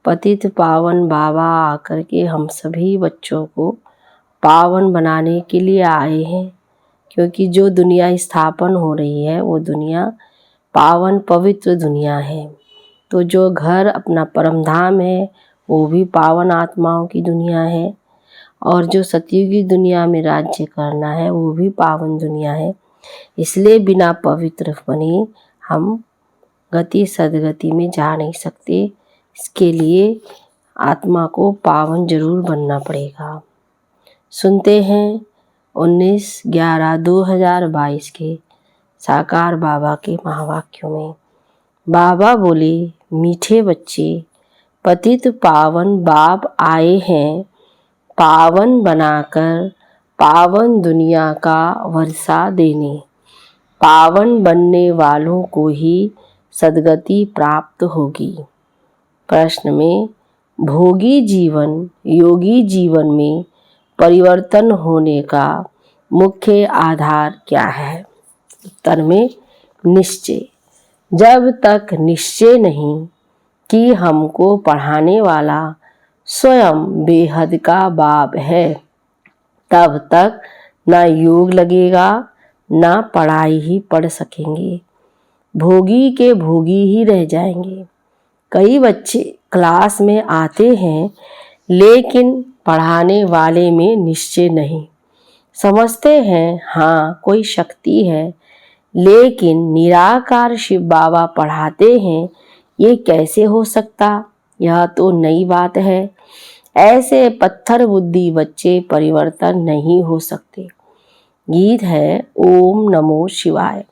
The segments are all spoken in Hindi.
पतित पावन बाबा आकर के हम सभी बच्चों को पावन बनाने के लिए आए हैं, क्योंकि जो दुनिया स्थापन हो रही है वो दुनिया पावन पवित्र दुनिया है। तो जो घर अपना परम धाम है वो भी पावन आत्माओं की दुनिया है, और जो सतयुगी दुनिया में राज्य करना है वो भी पावन दुनिया है। इसलिए बिना पवित्र बने हम गति सदगति में जा नहीं सकते। इसके लिए आत्मा को पावन जरूर बनना पड़ेगा। सुनते हैं 19/11/2022 के साकार बाबा के महावाक्यों में। बाबा बोले, मीठे बच्चे, पतित पावन बाप आए हैं पावन बनाकर पावन दुनिया का वर्षा देने। पावन बनने वालों को ही सद्गति प्राप्त होगी। प्रश्न में भोगी जीवन योगी जीवन में परिवर्तन होने का मुख्य आधार क्या है? उत्तर में निश्चय। जब तक निश्चय नहीं कि हमको पढ़ाने वाला स्वयं बेहद का बाप है, तब तक ना योग लगेगा ना पढ़ाई ही पढ़ सकेंगे। भोगी के भोगी ही रह जाएंगे। कई बच्चे क्लास में आते हैं लेकिन पढ़ाने वाले में निश्चय नहीं। समझते हैं हाँ कोई शक्ति है, लेकिन निराकार शिव बाबा पढ़ाते हैं, ये कैसे हो सकता? यह तो नई बात है। ऐसे पत्थर बुद्धि बच्चे परिवर्तन नहीं हो सकते। गीत है ओम नमो शिवाय।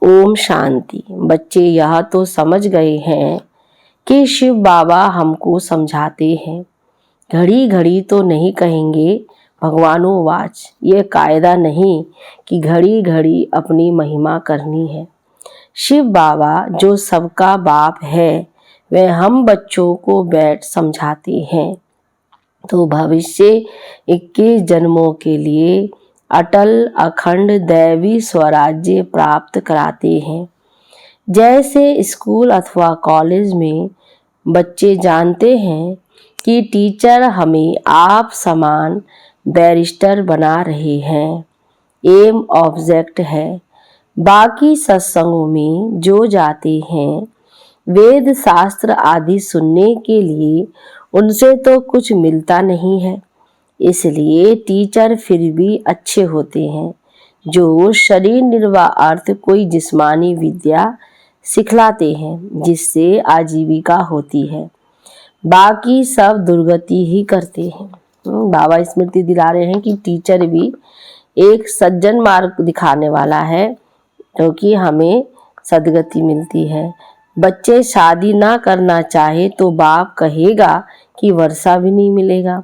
ओम शांति। बच्चे यह तो समझ गए हैं कि शिव बाबा हमको समझाते हैं। घड़ी घड़ी तो नहीं कहेंगे भगवानों वाच। ये कायदा नहीं कि घड़ी घड़ी अपनी महिमा करनी है। शिव बाबा जो सबका बाप है वह हम बच्चों को बैठ समझाते हैं, तो भविष्य 21 जन्मों के लिए अटल अखंड दैवी स्वराज्य प्राप्त कराते हैं। जैसे स्कूल अथवा कॉलेज में बच्चे जानते हैं कि टीचर हमें आप समान बैरिस्टर बना रहे हैं, एम ऑब्जेक्ट है। बाकी सत्संगों में जो जाते हैं वेद शास्त्र आदि सुनने के लिए, उनसे तो कुछ मिलता नहीं है। इसलिए टीचर फिर भी अच्छे होते हैं जो शरीर निर्वाह अर्थ कोई जिस्मानी विद्या सिखलाते हैं जिससे आजीविका होती है। बाकी सब दुर्गति ही करते हैं। बाबा स्मृति दिला रहे हैं कि टीचर भी एक सज्जन मार्ग दिखाने वाला है, क्योंकि हमें सद्गति मिलती है। बच्चे शादी ना करना चाहे तो बाप कहेगा कि वर्षा भी नहीं मिलेगा।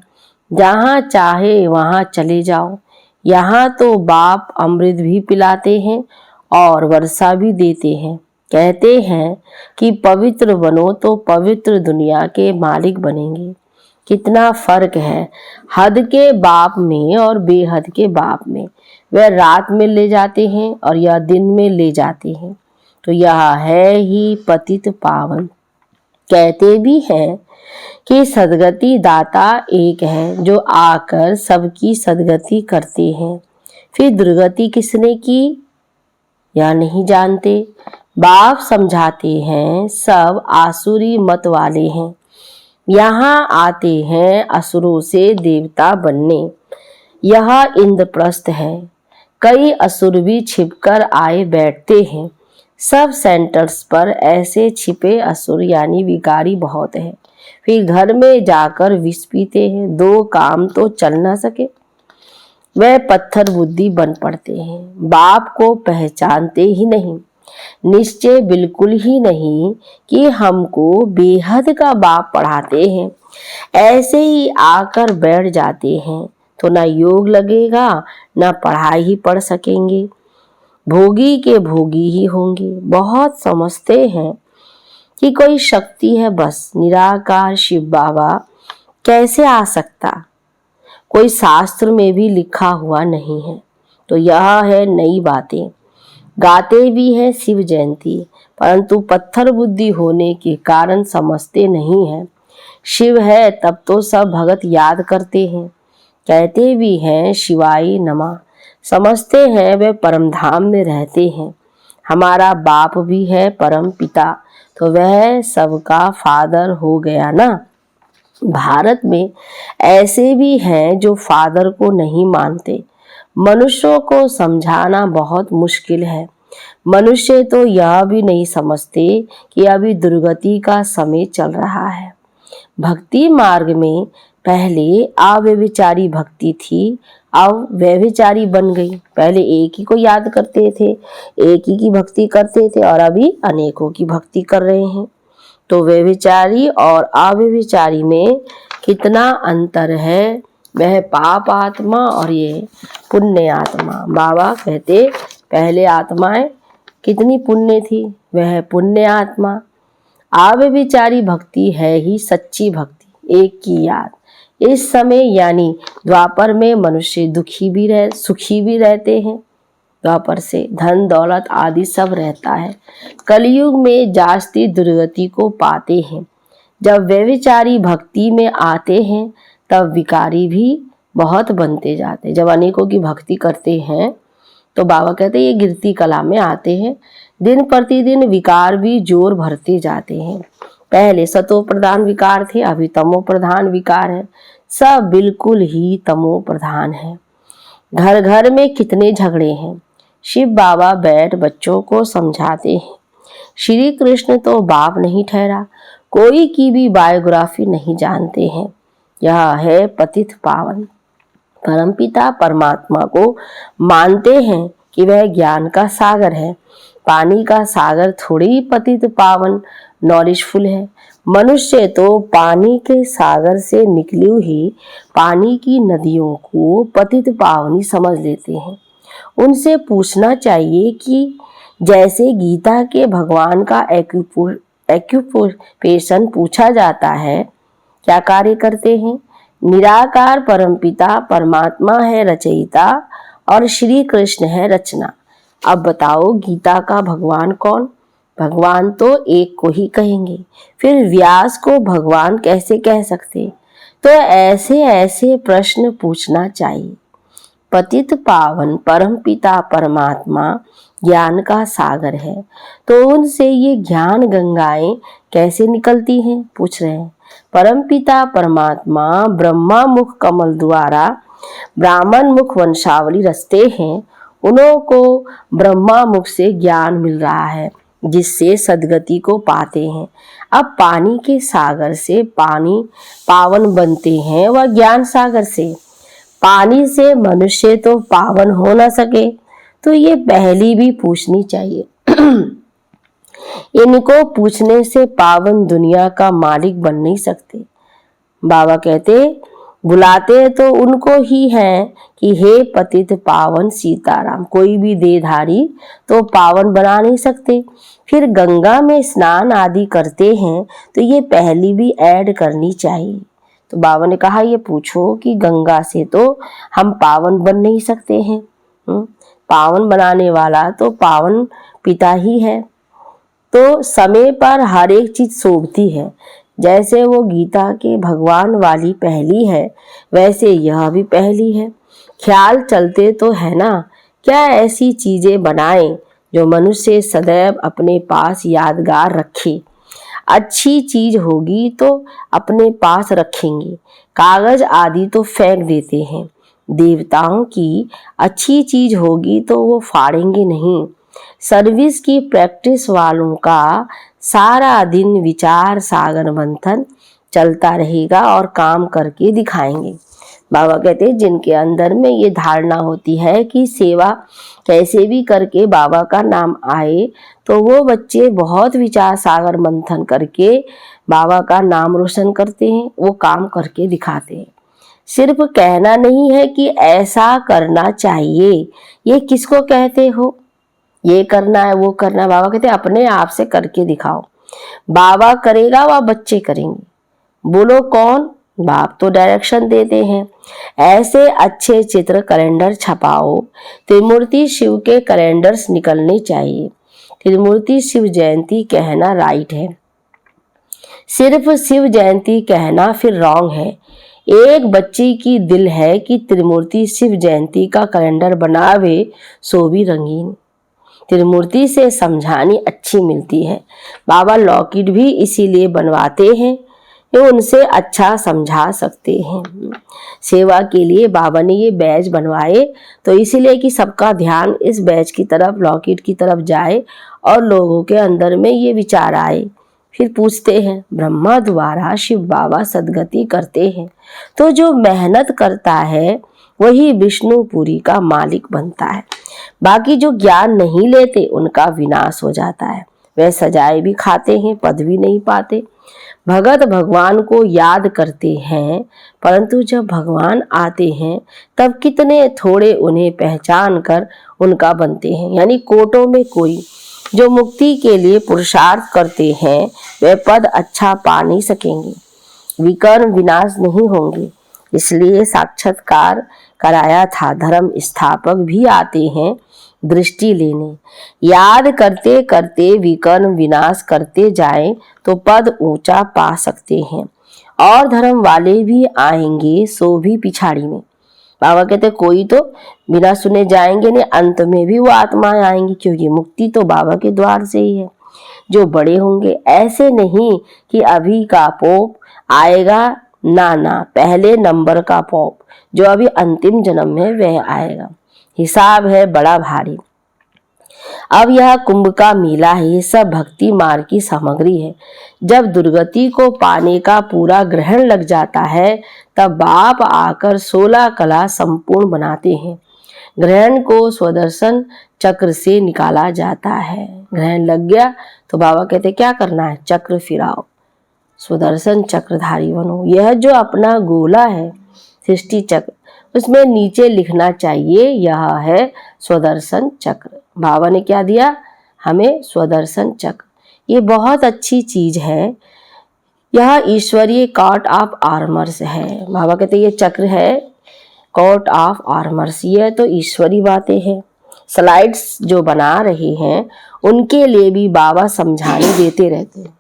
जहाँ चाहे वहाँ चले जाओ। यहाँ तो बाप अमृत भी पिलाते हैं और वर्षा भी देते हैं। कहते हैं कि पवित्र बनो तो पवित्र दुनिया के मालिक बनेंगे। कितना फर्क है हद के बाप में और बेहद के बाप में। वह रात में ले जाते हैं और यह दिन में ले जाते हैं। तो यह है ही पतित पावन। कहते भी हैं कि सद्गति दाता एक है जो आकर सबकी सद्गति करते हैं। फिर दुर्गति किसने की या नहीं जानते। बाप समझाते हैं सब आसुरी मत वाले हैं, यहाँ आते हैं असुरों से देवता बनने। यह इंद्रप्रस्थ है। कई असुर भी छिपकर आए बैठते हैं। सब सेंटर्स पर ऐसे छिपे असुर यानी विकारी बहुत है। फिर घर में जाकर विष पीते हैं। दो काम तो चल ना सके, वह पत्थर बुद्धि बन पड़ते हैं। बाप को पहचानते ही नहीं। निश्चय बिल्कुल ही नहीं कि हमको बेहद का बाप पढ़ाते हैं। ऐसे ही आकर बैठ जाते हैं तो ना योग लगेगा ना पढ़ाई ही पढ़ सकेंगे। भोगी के भोगी ही होंगे। बहुत समझते हैं कि कोई शक्ति है, बस निराकार शिव बाबा कैसे आ सकता, कोई शास्त्र में भी लिखा हुआ नहीं है। तो यह है नई बातें। गाते भी हैं शिव जयंती, परंतु पत्थर बुद्धि होने के कारण समझते नहीं है। शिव है तब तो सब भगत याद करते हैं, कहते भी हैं शिवाय नमः, समझते हैं वे परम धाम में रहते हैं। हमारा बाप भी है परम पिता, तो वह सबका फादर हो गया ना। भारत में ऐसे भी हैं जो फादर को नहीं मानते। मनुष्यों को समझाना बहुत मुश्किल है। मनुष्य तो यह भी नहीं समझते कि अभी दुर्गति का समय चल रहा है। भक्ति मार्ग में पहले अव्यभिचारी भक्ति थी, अब व्यभिचारी बन गई। पहले एक ही को याद करते थे, एक ही की भक्ति करते थे, और अभी अनेकों की भक्ति कर रहे हैं। तो व्यभिचारी और अव्यभिचारी में कितना अंतर है। वह पाप आत्मा और ये पुण्य आत्मा। बाबा कहते पहले आत्माएं कितनी पुण्य थी, वह पुण्य आत्मा। अव्यभिचारी भक्ति है ही सच्ची भक्ति, एक की याद। इस समय यानी द्वापर में मनुष्य सुखी भी रहते हैं। द्वापर से धन दौलत आदि सब रहता है। कलयुग में जास्ती दुर्गति को पाते हैं। जब व्यभिचारी भक्ति में आते हैं तब विकारी भी बहुत बनते जाते हैं। जब अनेकों की भक्ति करते हैं तो बाबा कहते हैं ये गिरती कला में आते हैं। दिन प्रतिदिन विकार भी जोर भरते जाते हैं। पहले सतो प्रधान विकार थे, अभी तमो प्रधान विकार है। सब बिल्कुल ही तमो प्रधान है। घर घर में कितने झगड़े हैं। शिव बाबा बैठ बच्चों को समझाते हैं। श्री कृष्ण तो बाप नहीं ठहरा, कोई की भी बायोग्राफी नहीं जानते हैं। यह है पतित पावन। परमपिता परमात्मा को मानते हैं कि वह ज्ञान का सागर है। पानी का सागर थोड़ी पतित पावन नॉलेजफुल है। मनुष्य तो पानी के सागर से निकली हुई पानी की नदियों को पतित पावनी समझ लेते हैं। उनसे पूछना चाहिए कि जैसे गीता के भगवान का एक्यूपेशन पूछा जाता है, क्या कार्य करते हैं। निराकार परमपिता परमात्मा है रचयिता और श्री कृष्ण है रचना। अब बताओ गीता का भगवान कौन। भगवान तो एक को ही कहेंगे, फिर व्यास को भगवान कैसे कह सकते। तो ऐसे ऐसे प्रश्न पूछना चाहिए। पतित पावन परमपिता परमात्मा ज्ञान का सागर है, तो उनसे ये ज्ञान गंगाएं कैसे निकलती हैं, पूछ रहे हैं। परमपिता परमात्मा ब्रह्मा मुख कमल द्वारा ब्राह्मण मुख वंशावली रचते हैं। उन्हों को ब्रह्मा मुख से ज्ञान मिल रहा है, जिससे सदगति को पाते हैं। अब पानी के सागर से पानी पावन बनते हैं, वह ज्ञान सागर से। पानी से मनुष्य तो पावन हो ना सके, तो ये पहली भी पूछनी चाहिए। इनको पूछने से पावन दुनिया का मालिक बन नहीं सकते। बाबा कहते बुलाते तो उनको ही हैं कि हे पतित पावन सीताराम। कोई भी देहधारी तो पावन बना नहीं सकते। फिर गंगा में स्नान आदि करते हैं, तो ये पहली भी ऐड करनी चाहिए। तो बाबा ने कहा ये पूछो कि गंगा से तो हम पावन बन नहीं सकते हैं। पावन बनाने वाला तो पावन पिता ही है। तो समय पर हर एक चीज शोभती है। जैसे वो गीता के भगवान वाली पहली है, वैसे यह भी पहली है। ख्याल चलते तो है ना, क्या ऐसी चीजें बनाएं जो मनुष्य सदैव अपने पास यादगार रखे। अच्छी चीज होगी तो अपने पास रखेंगे, कागज आदि तो फेंक देते हैं। देवताओं की अच्छी चीज होगी तो वो फाड़ेंगे नहीं। सर्विस की प्रैक्टिस वालों का सारा दिन विचार सागर मंथन चलता रहेगा और काम करके दिखाएंगे। बाबा कहते हैं जिनके अंदर में ये धारणा होती है कि सेवा कैसे भी करके बाबा का नाम आए, तो वो बच्चे बहुत विचार सागर मंथन करके बाबा का नाम रोशन करते हैं, वो काम करके दिखाते हैं। सिर्फ कहना नहीं है कि ऐसा करना चाहिए, ये किसको कहते हो, ये करना है वो करना है। बाबा कहते हैं अपने आप से करके दिखाओ। बाबा करेगा वह बच्चे करेंगे। बोलो कौन, बाप तो डायरेक्शन देते हैं। ऐसे अच्छे चित्र कैलेंडर छपाओ। त्रिमूर्ति शिव के कैलेंडर्स निकलने चाहिए। त्रिमूर्ति शिव जयंती कहना राइट है। सिर्फ शिव जयंती कहना फिर रॉन्ग है। एक बच्ची की दिल है कि त्रिमूर्ति शिव जयंती का कैलेंडर बनावे, सो भी रंगीन। त्रिमूर्ति से समझानी अच्छी मिलती है। बाबा लॉकेट भी इसीलिए बनवाते हैं, ये उनसे अच्छा समझा सकते हैं। सेवा के लिए बाबा ने ये बैज बनवाए तो इसीलिए कि सबका ध्यान इस बैज की तरफ, लॉकेट की तरफ जाए और लोगों के अंदर में ये विचार आए। फिर पूछते हैं, ब्रह्मा द्वारा शिव बाबा सदगति करते हैं, तो जो मेहनत करता है वही विष्णुपुरी का मालिक बनता है। बाकी जो ज्ञान नहीं लेते उनका विनाश हो जाता है। वे सजाए भी खाते हैं, पद भी नहीं पाते। भगत भगवान को याद करते हैं, परंतु जब भगवान आते हैं तब कितने थोड़े उन्हें पहचान कर उनका बनते हैं। यानी कोटों में कोई जो मुक्ति के लिए पुरुषार्थ करते हैं वे पद अच्छा पा नहीं सकेंगे, विकर्म विनाश नहीं होंगे। इसलिए साक्षात्कार कराया था। धर्म स्थापक भी आते हैं दृष्टि लेने। याद करते करते विकर्म विनाश करते जाएं तो पद ऊंचा पा सकते हैं। और धर्म वाले भी आएंगे, सो भी पिछाड़ी में। बाबा कहते कोई तो बिना सुने जाएंगे नहीं, अंत में भी वो आत्माएं आएंगी, क्योंकि मुक्ति तो बाबा के द्वार से ही है। जो बड़े होंगे, ऐसे नहीं कि अभी का पोप आएगा, ना, पहले नंबर का पोप जो अभी अंतिम जन्म में वह आएगा। हिसाब है बड़ा भारी। अब यह कुंभ का मेला है, ये सब भक्ति मार्ग की सामग्री है। जब दुर्गति को पाने का पूरा ग्रहण लग जाता है तब बाप आकर 16 कला संपूर्ण बनाते हैं। ग्रहण को स्वदर्शन चक्र से निकाला जाता है। ग्रहण लग गया तो बाबा कहते क्या करना है, चक्र फिराओ, स्वदर्शन चक्रधारी बनो। यह जो अपना गोला है सृष्टि चक्र, उसमें नीचे लिखना चाहिए यह है स्वदर्शन चक्र। बाबा ने क्या दिया हमें, स्वदर्शन चक्र। ये बहुत अच्छी चीज है। यह ईश्वरीय कोट ऑफ आर्मर्स है। बाबा कहते ये चक्र है कोट ऑफ आर्मर्स, ये तो ईश्वरी बातें हैं। स्लाइड्स जो बना रहे हैं उनके लिए भी बाबा समझाने देते रहते हैं।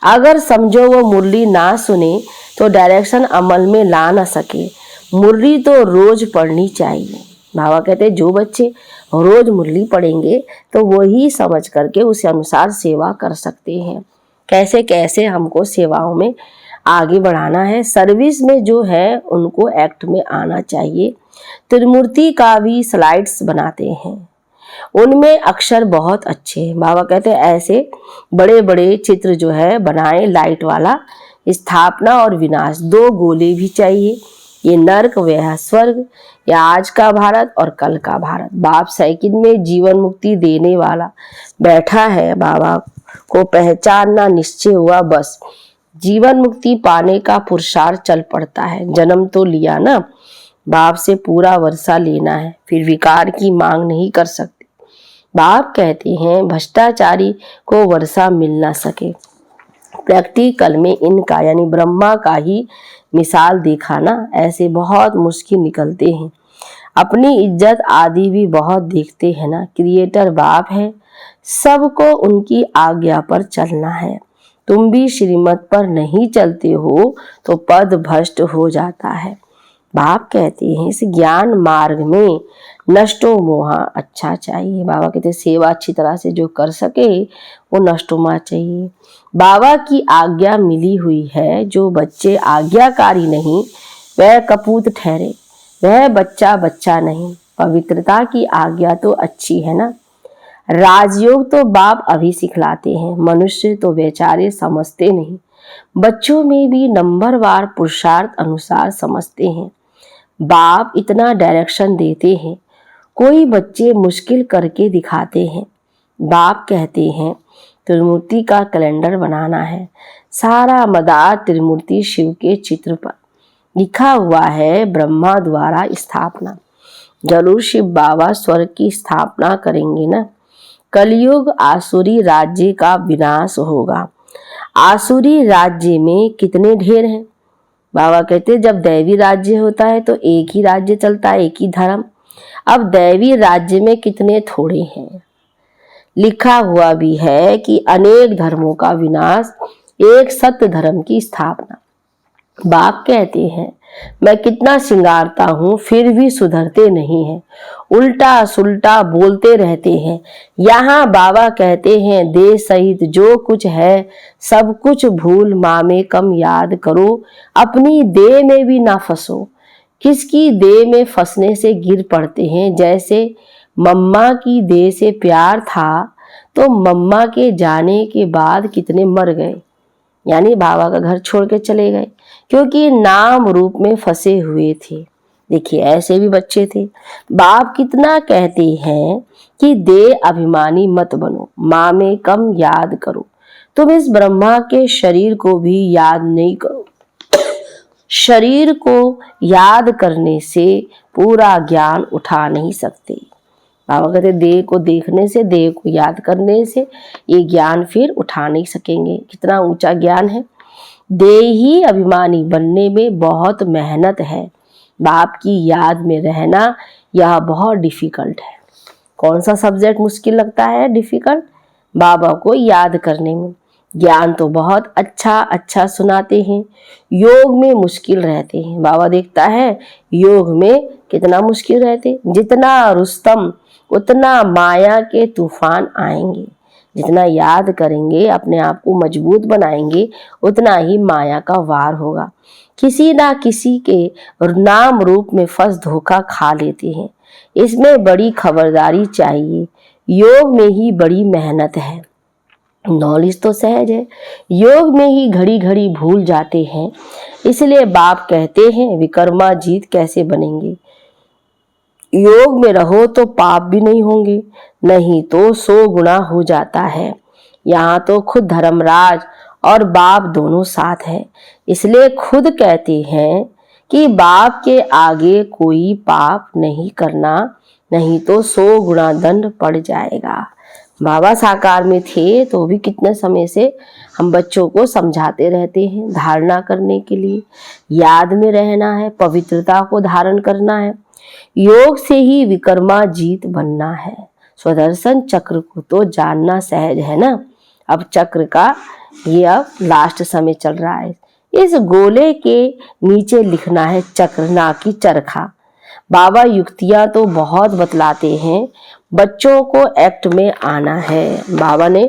अगर समझो वो मुरली ना सुने तो डायरेक्शन अमल में ला ना सके। मुरली तो रोज पढ़नी चाहिए। बाबा कहते जो बच्चे रोज मुरली पढ़ेंगे तो वही समझ करके उस अनुसार सेवा कर सकते हैं। कैसे कैसे हमको सेवाओं में आगे बढ़ाना है, सर्विस में जो है उनको एक्ट में आना चाहिए। त्रिमूर्ति का भी स्लाइड्स बनाते हैं, उनमें अक्षर बहुत अच्छे हैं। बाबा कहते हैं ऐसे बड़े बड़े चित्र जो है बनाए, लाइट वाला। स्थापना और विनाश 2 गोले भी चाहिए। ये नर्क वह स्वर्ग, या आज का भारत और कल का भारत। बाप साइकिल में जीवन मुक्ति देने वाला बैठा है। बाबा को पहचानना निश्चय हुआ, बस जीवन मुक्ति पाने का पुरुषार्थ चल पड़ता है। जन्म तो लिया ना, बाप से पूरा वर्षा लेना है, फिर विकार की मांग नहीं कर सकते। बाप कहते हैं भ्रष्टाचारी को वर्षा मिल ना सके। प्रैक्टिकल में इनका यानी ब्रह्मा का ही मिसाल देखा ना, ऐसे बहुत मुश्किल निकलते हैं। अपनी इज्जत आदि भी बहुत देखते हैं ना। क्रिएटर बाप है, सबको उनकी आज्ञा पर चलना है। तुम भी श्रीमत पर नहीं चलते हो तो पद भ्रष्ट हो जाता है। बाप कहते हैं इस ज्ञान मार्ग में नष्टो मोहा अच्छा चाहिए। बाबा कहते सेवा अच्छी तरह से जो कर सके वो नष्टोमा चाहिए। बाबा की आज्ञा मिली हुई है, जो बच्चे आज्ञाकारी नहीं वह कपूत ठहरे, वह बच्चा बच्चा नहीं। पवित्रता की आज्ञा तो अच्छी है ना। राजयोग तो बाप अभी सिखलाते हैं, मनुष्य तो बेचारे समझते नहीं। बच्चों में भी नंबरवार पुरुषार्थ अनुसार समझते हैं। बाप इतना डायरेक्शन देते हैं, कोई बच्चे मुश्किल करके दिखाते हैं। बाप कहते हैं त्रिमूर्ति का कैलेंडर बनाना है। सारा मदार त्रिमूर्ति शिव के चित्र पर लिखा हुआ है, ब्रह्मा द्वारा स्थापना। जरूर शिव बाबा स्वर्ग की स्थापना करेंगे ना। कलयुग आसुरी राज्य का विनाश होगा। आसुरी राज्य में कितने ढेर हैं। बाबा कहते जब दैवी राज्य होता है तो एक ही राज्य चलता है, एक ही धर्म। अब दैवी राज्य में कितने थोड़े हैं, लिखा हुआ भी है कि अनेक धर्मों का विनाश, एक सत्य धर्म की स्थापना। बाप कहते हैं, मैं कितना सिंगारता हूँ फिर भी सुधरते नहीं हैं, उल्टा सुल्टा बोलते रहते हैं। यहाँ बाबा कहते हैं, देह सहित जो कुछ है सब कुछ भूल माँ में कम याद करो, अपनी देह में भी ना फंसो। किसकी देह में फंसने से गिर पड़ते हैं। जैसे मम्मा की देह से प्यार था तो मम्मा के जाने के बाद कितने मर गए, यानी बाबा का घर छोड़ के चले गए, क्योंकि नाम रूप में फंसे हुए थे। देखिए ऐसे भी बच्चे थे। बाप कितना कहते हैं कि देह अभिमानी मत बनो, माँ में कम याद करो। तुम इस ब्रह्मा के शरीर को भी याद नहीं करो। शरीर को याद करने से पूरा ज्ञान उठा नहीं सकते। बाबा कहते देह को देखने से, देह को याद करने से ये ज्ञान फिर उठा नहीं सकेंगे। कितना ऊंचा ज्ञान है। देही अभिमानी बनने में बहुत मेहनत है। बाप की याद में रहना यह बहुत डिफिकल्ट है। कौन सा सब्जेक्ट मुश्किल लगता है, डिफिकल्ट? बाबा को याद करने में। ज्ञान तो बहुत अच्छा अच्छा सुनाते हैं, योग में मुश्किल रहते हैं। बाबा देखता है योग में कितना मुश्किल रहते। जितना रुस्तम उतना माया के तूफान आएंगे। जितना याद करेंगे, अपने आप को मजबूत बनाएंगे, उतना ही माया का वार होगा। किसी ना किसी के नाम रूप में फंस धोखा खा लेते हैं। इसमें बड़ी खबरदारी चाहिए। योग में ही बड़ी मेहनत है। नॉलेज तो सहज है, योग में ही घड़ी घड़ी भूल जाते हैं। इसलिए बाप कहते हैं, विकर्मा जीत कैसे बनेंगे? योग में रहो तो पाप भी नहीं होंगे, नहीं तो 100 गुना हो जाता है। यहाँ तो खुद धर्मराज और बाप दोनों साथ है। इसलिए खुद कहते हैं कि बाप के आगे कोई पाप नहीं करना, नहीं तो 100 गुना दंड पड़ जाएगा। बाबा साकार में थे तो भी कितने समय से हम बच्चों को समझाते रहते हैं, धारणा करने के लिए, याद में रहना है, पवित्रता को धारण करना है। योग से ही विकर्मा जीत बनना है। स्वदर्शन चक्र को तो जानना सहज है ना। अब चक्र का ये अब लास्ट समय चल रहा है। इस गोले के नीचे लिखना है चक्र, ना कि चरखा। बाबा युक्तियां तो बहुत बतलाते हैं, बच्चों को एक्ट में आना है। बाबा ने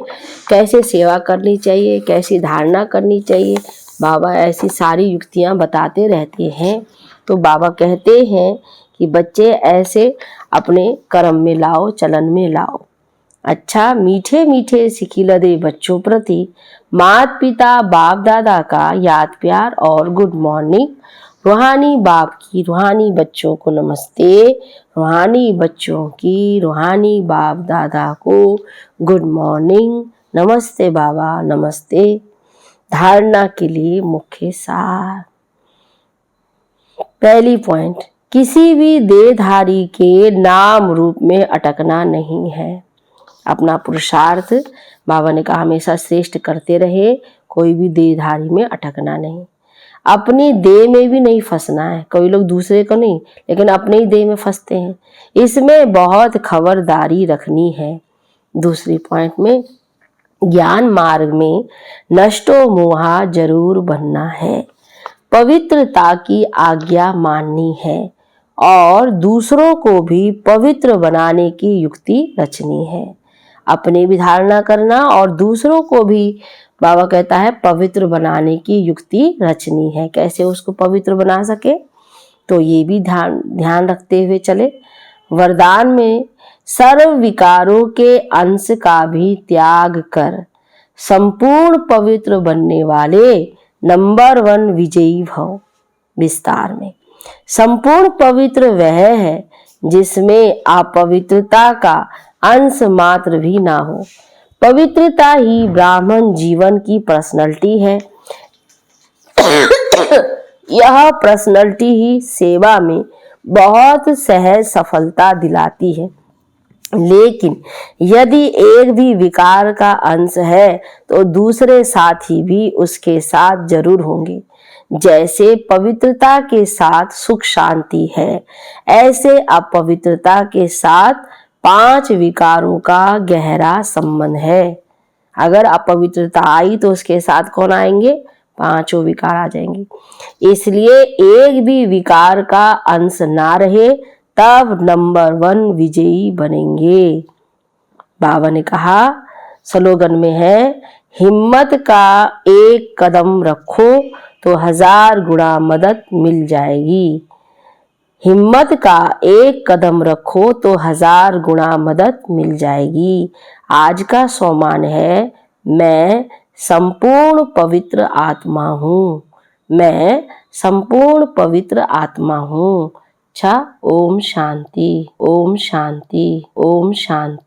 कैसे सेवा करनी चाहिए, कैसी धारणा करनी चाहिए, बाबा ऐसी सारी युक्तियां बताते रहते हैं। तो बाबा कहते हैं कि बच्चे ऐसे अपने कर्म में लाओ, चलन में लाओ। अच्छा मीठे मीठे सिखिला दे बच्चों प्रति माता पिता बाप दादा का याद प्यार और गुड मॉर्निंग। रूहानी बाप की रूहानी बच्चों को नमस्ते, रूहानी बच्चों की रूहानी बाप दादा को गुड मॉर्निंग। नमस्ते बाबा, नमस्ते। धारणा के लिए मुख्य सार। पहली पॉइंट, किसी भी देहधारी के नाम रूप में अटकना नहीं है। अपना पुरुषार्थ बाबा ने कहा हमेशा श्रेष्ठ करते रहे, कोई भी देहधारी में अटकना नहीं। अपनी देह में भी नहीं फंसना है। कोई लोग दूसरे को नहीं, लेकिन अपने ही देह में फंसते हैं। इसमें बहुत खबरदारी रखनी है। दूसरी पॉइंट में, ज्ञान मार्ग में नष्टो मोहा जरूर बनना है, पवित्रता की आज्ञा माननी है और दूसरों को भी पवित्र बनाने की युक्ति रचनी है। अपने भी धारणा करना और दूसरों को भी बाबा कहता है पवित्र बनाने की युक्ति रचनी है। कैसे उसको पवित्र बना सके, तो ये भी ध्यान रखते हुए चले। वरदान में सर्व विकारों के अंश का भी त्याग कर संपूर्ण पवित्र बनने वाले नंबर 1 विजयी भव। विस्तार में, संपूर्ण पवित्र वह है जिसमें अपवित्रता का अंश मात्र भी ना हो। पवित्रता ही ब्राह्मण जीवन की पर्सनैलिटी है। यह पर्सनैलिटी ही सेवा में बहुत सहज सफलता दिलाती है। लेकिन यदि एक भी विकार का अंश है तो दूसरे साथी भी उसके साथ जरूर होंगे। जैसे पवित्रता के साथ सुख शांति है, ऐसे अपवित्रता के साथ 5 विकारों का गहरा संबंध है। अगर अपवित्रता आई तो उसके साथ कौन आएंगे? 5 विकार आ जाएंगे। इसलिए एक भी विकार का अंश ना रहे, तब नंबर 1 विजयी बनेंगे। बाबा ने कहा, स्लोगन में है, हिम्मत का एक कदम रखो तो 1000 गुना मदद मिल जाएगी। हिम्मत का एक कदम रखो तो 1000 गुना मदद मिल जाएगी। आज का सोमान है, मैं संपूर्ण पवित्र आत्मा हूँ। मैं संपूर्ण पवित्र आत्मा हूँ। अच्छा, ओम शांति, ओम शांति, ओम शांति।